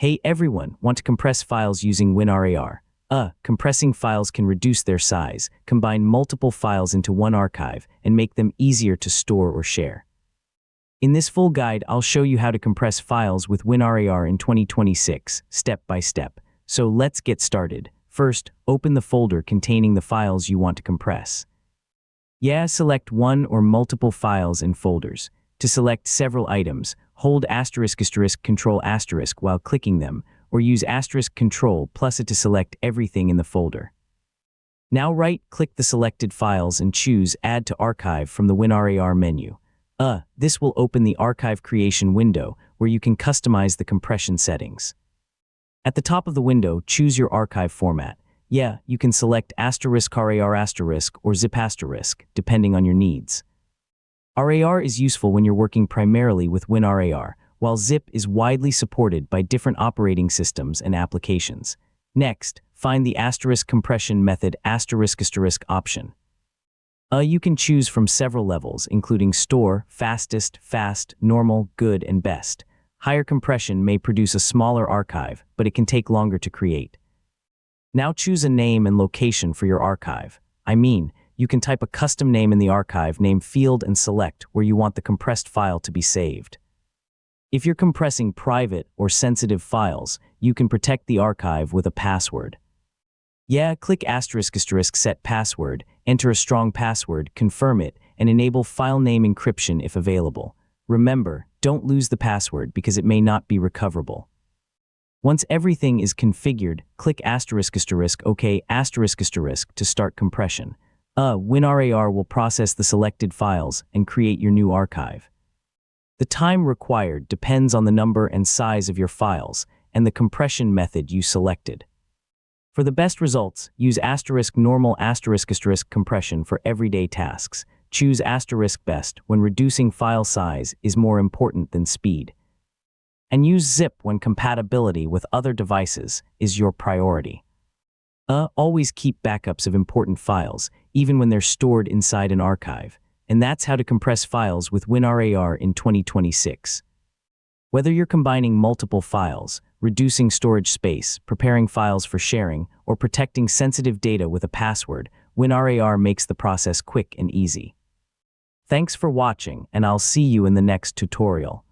Hey everyone, want to compress files using WinRAR? Compressing files can reduce their size, combine multiple files into one archive, and make them easier to store or share. In this full guide, I'll show you how to compress files with WinRAR in 2026, step by step. So let's get started. First, open the folder containing the files you want to compress. Select one or multiple files in folders. To select several items, hold **Control* while clicking them, or use *Control plus it to select everything in the folder. Now right-click the selected files and choose Add to Archive from the WinRAR menu. This will open the archive creation window where you can customize the compression settings. At the top of the window, choose your archive format. You can select *RAR* or zip*, depending on your needs. RAR is useful when you're working primarily with WinRAR, while zip is widely supported by different operating systems and applications. Next, find the *compression method ** option. You can choose from several levels, including store, fastest, fast, normal, good, and best. Higher compression may produce a smaller archive, but it can take longer to create. Now choose a name and location for your archive. You can type a custom name in the archive name field and select where you want the compressed file to be saved. If you're compressing private or sensitive files, you can protect the archive with a password. Click ** set password, enter a strong password, confirm it, and enable file name encryption if available. Remember, don't lose the password because it may not be recoverable. Once everything is configured, click *OK ** to start compression. WinRAR will process the selected files and create your new archive. The time required depends on the number and size of your files and the compression method you selected. For the best results, use *normal ** compression for everyday tasks. Choose *best when reducing file size is more important than speed. And use zip when compatibility with other devices is your priority. Always keep backups of important files, even when they're stored inside an archive. And that's how to compress files with WinRAR in 2026. Whether you're combining multiple files, reducing storage space, preparing files for sharing, or protecting sensitive data with a password, WinRAR makes the process quick and easy. Thanks for watching, and I'll see you in the next tutorial.